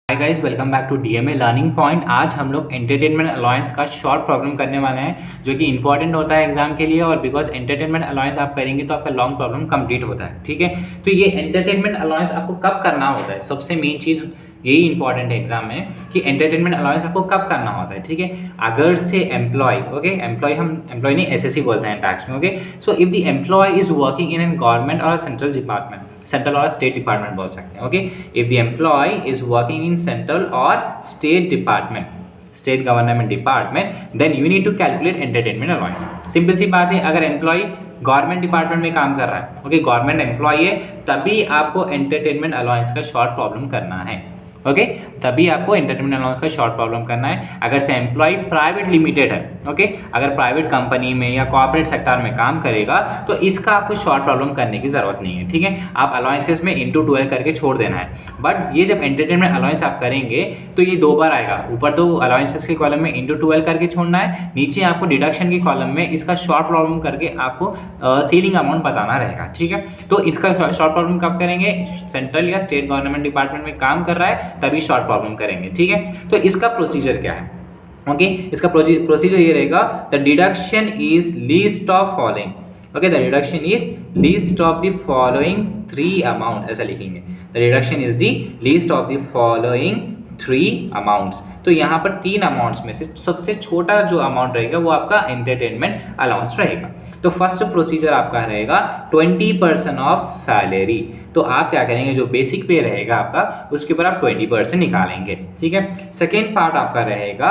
Hi guys, welcome back to DMA learning point. आज हम लोग एंटरटेनमेंट अलाउंस का शॉर्ट प्रॉब्लम करने वाले हैं जो कि इंपॉर्टेंट होता है एग्जाम के लिए। और बिकॉज एंटरटेनमेंट अलाउंस आप करेंगे तो आपका लॉन्ग प्रॉब्लम कंप्लीट होता है। ठीक है, तो ये एंटरटेनमेंट अलाउंस आपको कब करना होता है, सबसे मेन चीज़ यही इंपॉर्टेंट है एग्जाम में कि एंटरटेनमेंट अलाउंस आपको कब करना होता है। ठीक है, अगर से एम्प्लॉय, ओके, एम्प्लॉय हम एम्प्लॉय नहीं एसएससी बोलते हैं टैक्स में। Okay, so if the employ is working in an government और सेंट्रल डिपार्टमेंट, सेंट्रल और स्टेट डिपार्टमेंट बोल सकते हैं। Okay, if the employ is working in central और state department, state government department, then you need to calculate entertainment allowance. Simple सी बात है, अगर एम्प्लॉय गवर्नमेंट डिपार्टमेंट में काम कर रहा है, ओके, गवर्नमेंट एम्प्लॉय है, तभी आपको एंटरटेनमेंट अलाउंस का शॉर्ट प्रॉब्लम करना है। ओके, तभी आपको एंटरटेनमेंट अलाउंस का शॉर्ट प्रॉब्लम करना है। अगर से एम्प्लॉय प्राइवेट लिमिटेड है, ओके, अगर प्राइवेट कंपनी में या कॉर्पोरेट सेक्टर में काम करेगा तो इसका आपको शॉर्ट प्रॉब्लम करने की जरूरत नहीं है। ठीक है, आप अलाउंसेस में इंटू 12 करके छोड़ देना है। बट ये जब एंटरटेनमेंट अलाउंस आप करेंगे तो ये दो बार आएगा। ऊपर तो अलाउंसेस के कॉलम में इंटू 12 करके छोड़ना है, नीचे आपको डिडक्शन के कॉलम में इसका शॉर्ट प्रॉब्लम करके आपको सीलिंग अमाउंट बताना रहेगा। ठीक है, तो इसका शॉर्ट प्रॉब्लम कब करेंगे, सेंट्रल या स्टेट गवर्नमेंट डिपार्टमेंट में काम कर रहा है तभी शॉर्ट प्रॉब्लम करेंगे। ठीक है, तो इसका प्रोसीजर क्या है, ओके, इसका प्रोसीजर ये रहेगा, the deduction is least of following, okay, the deduction is least of the following three amount, ऐसा लिखेंगे, the deduction is the least of the following three amounts. तो यहाँ पर तीन अमाउंट्स में से सबसे छोटा जो अमाउंट रहेगा वो आपका एंटरटेनमेंट अलाउंस रहेगा। तो फर्स्ट प्रोसीजर आपका रहेगा 20% ऑफ सैलरी। तो आप क्या करेंगे, जो बेसिक पे रहेगा आपका उसके ऊपर आप 20% निकालेंगे। ठीक है, सेकेंड पार्ट आपका रहेगा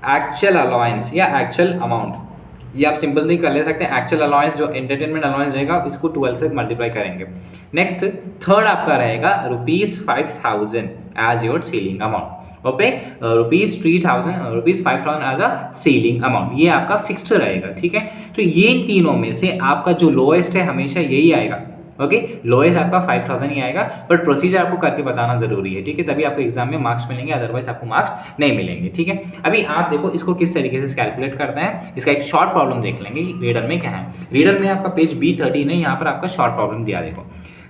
एक्चुअल अलाउंस या एक्चुअल अमाउंट, ये आप सिंपल नहीं कर ले सकते हैं। एक्चुअल अलाउंस जो एंटरटेनमेंट अलाउंस रहेगा इसको 12 से मल्टीप्लाई करेंगे। नेक्स्ट थर्ड आपका रहेगा ₹5000 as your ceiling amount, okay, ₹3000 ₹5000 as a ceiling amount, ये आपका फिक्स्ड रहेगा। ठीक है, तो ये तीनों में से आपका जो लोएस्ट है हमेशा यही आएगा। ओके, लोएस्ट आपका 5000 ही आएगा, बट प्रोसीजर आपको करके बताना जरूरी है। ठीक है, तभी आपको एग्जाम में मार्क्स मिलेंगे, अदरवाइज आपको मार्क्स नहीं मिलेंगे। ठीक है, अभी आप देखो इसको किस तरीके से कैलकुलेट करते हैं, इसका एक शॉर्ट प्रॉब्लम देख लेंगे कि रीडर में क्या है। रीडर में आपका पेज B13 है, यहाँ पर आपका शॉर्ट प्रॉब्लम दिया। देखो,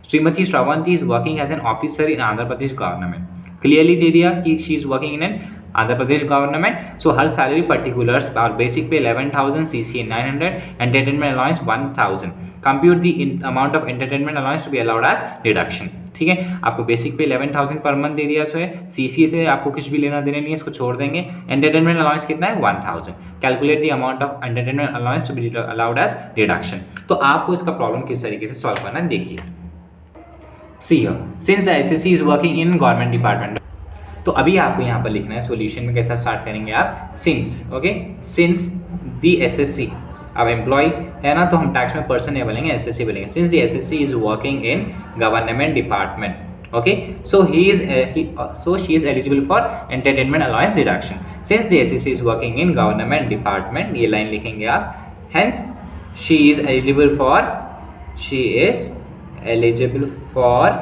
Shrimati Shravanti is working as an officer in Andhra Pradesh government, clearly दे दिया कि she is working in an Andhra Pradesh government. So her salary particulars are basic pay 11,000, CCA 900, entertainment allowance 1,000। Compute the amount of entertainment allowance to be allowed as deduction. ठीक है, आपको basic pay 11,000 per month दे दिया। सो है CCA से आपको कुछ भी लेना देना नहीं है, इसको छोड़ देंगे। एंटरटेनमेंट अलाउंस कितना है, 1,000। Calculate the amount of entertainment allowance to be allowed as deduction. तो आपको इसका प्रॉब्लम किस तरीके से सॉल्व करना है देखिए। See here, since the SSC is working in government department, तो अभी आपको यहाँ पर लिखना है सॉल्यूशन में कैसा स्टार्ट करेंगे आप, since, okay, since the SSC, अब एम्प्लॉय है ना तो हम टैक्स में पर्सन नहीं बोलेंगे, SSC बोलेंगे। Since the SSC is working in government department, okay, so she is eligible for entertainment allowance deduction since the SSC is working in government department, ये लाइन लिखेंगे आप, hence she is eligible for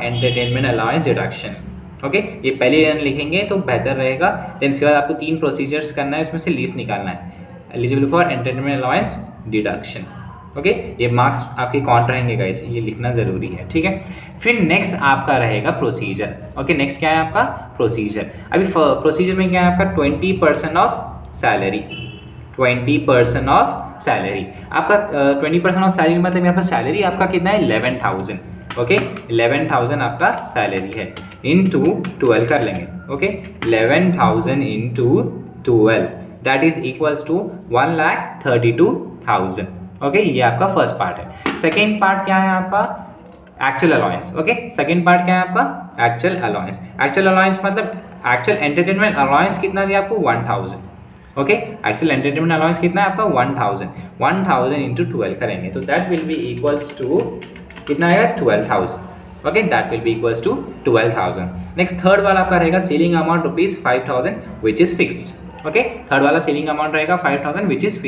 entertainment allowance deduction, okay, ये पहली line लिखेंगे तो बेहतर रहेगा। Then इसके बाद आपको तीन प्रोसीजर्स करना है, उसमें से लीस्ट निकालना है, eligible for entertainment allowance deduction. Okay, ये मार्क्स आपके काउंट रहेंगे गाइस, ये लिखना जरूरी है। ठीक है, फिर नेक्स्ट आपका रहेगा प्रोसीजर। ओके, नेक्स्ट क्या है आपका प्रोसीजर। अभी प्रोसीजर में क्या है आपका 20% ऑफ सैलरी, 20% ऑफ सैलरी आपका 20% ऑफ सैलरी मतलब यहाँ पर सैलरी आपका कितना है 11,000। ओके, 11,000 आपका सैलरी है, इंटू 12 कर लेंगे। Okay, 11,000 into 12 that is equals to 1,32,000। Okay, ये आपका फर्स्ट पार्ट है। सेकेंड पार्ट क्या है आपका actual allowance. Okay, second part क्या है आपका एक्चुअल अलाउंस। एक्चुअल अलाउंस मतलब एक्चुअल एंटरटेनमेंट अलाउंस कितना दिया आपको 1,000। ओके, एक्चुअल एंटरटेनमेंट अलाउंस कितना है आपका 1,000, 1,000 इंटू 12 करेंगे तो that will be equals to कितना आएगा 12,000। Okay, that will be equals to 12,000। Next third वाला आपका रहेगा ceiling amount ₹5,000 which is fixed. Okay, third वाला सीलिंग अमाउंट रहेगा 5,000 विच इज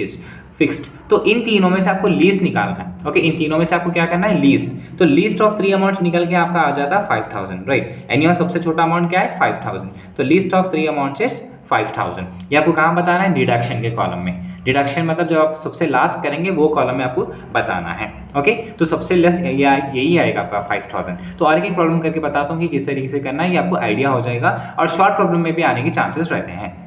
फिक्स्ड। तो इन तीनों में से आपको लीस्ट निकालना है। ओके, इन तीनों में से आपको क्या करना है लीस्ट, तो लीस्ट ऑफ 3 अमाउंट्स निकल के आपका आ जाता है 5,000, राइट। एंड यहाँ सबसे छोटा अमाउंट क्या है 5,000, तो लीस्ट ऑफ 3 अमाउंट्स इज 5,000। ये आपको कहाँ बताना है डिडक्शन के कॉलम में। डिडक्शन मतलब जब आप सबसे लास्ट करेंगे वो कॉलम में आपको बताना है। ओके, तो सबसे लेस यही आएगा आपका 5000। तो और एक प्रॉब्लम करके बताता हूँ कि किस तरीके से करना है, ये आपको आइडिया हो जाएगा और शॉर्ट प्रॉब्लम में भी आने के चांसेस रहते हैं।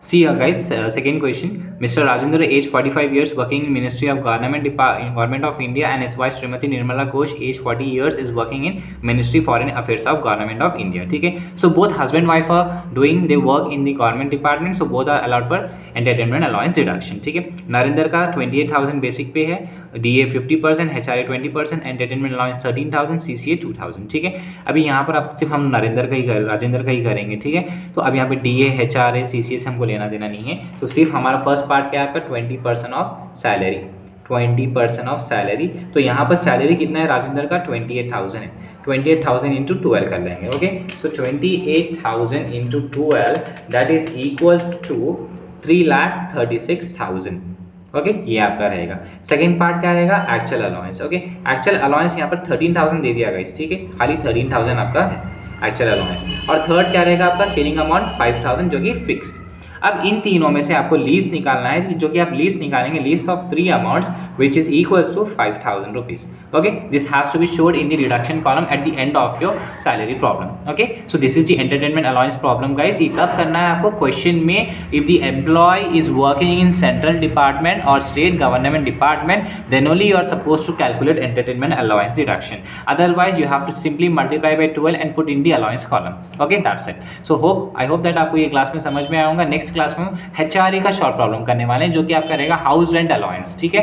See guys, second question. Mr. Rajendra, age 45 years, working in Ministry of Government of India, and his wife Srimati Nirmala Ghosh, age 40 years, is working in Ministry Foreign Affairs of Government of India. ठीक है, so both husband wife are doing they work in the government department, so both are allowed for entertainment allowance deduction. ठीक है, नरेंद्र का 28,000 basic पे है, DA 50%, HRA 20%, entertainment allowance 13,000, CCA 2,000। ठीक है, अभी यहाँ पर आप सिर्फ हम राजेंद्र का ही करेंगे। ठीक है, तो अब यहाँ पे DA HRA CCA से हमको लेना देना नहीं है, तो सिर्फ हमारा फर्स्ट पार्ट क्या है आपका 20% ऑफ सैलरी, 20% ऑफ सैलरी। तो यहाँ पर सैलरी कितना है राजेंद्र का 28,000 है, 28,000 इंटू 12 कर लेंगे। Okay, so 28,000 into 12 that is equals to 3,36,000। Okay, ये आपका रहेगा। सेकंड पार्ट क्या रहेगा, actual allowance. Okay, actual allowance यहाँ पर 13,000 दे दिया गाइस। ठीक है, खाली 13,000 आपका है एक्चुअल अलाउंस। और थर्ड क्या रहेगा आपका, सेलिंग अमाउंट 5,000 जो कि फिक्स्ड। अब इन तीनों में से आपको लीज निकालना है, जो कि आप लीज निकालेंगे least of 3 amounts which is equals to 5,000 rupees. Okay, this has to be showed in the reduction column at the end of your salary problem. Okay, so this is the entertainment allowance problem guys. ये कब करना है आपको, question में if the employ is working in central department और state government department, then only you are suppose to calculate entertainment allowance deduction, otherwise you have to simply multiply by 12 and put in the allowance column. Okay, that's it. So I hope that आपको ये class में समझ में आऊंगा। Next class में HRA का short problem करने वाले हैं, जो कि आपका रहेगा हाउस रेंट अलाउंस। ठीक है,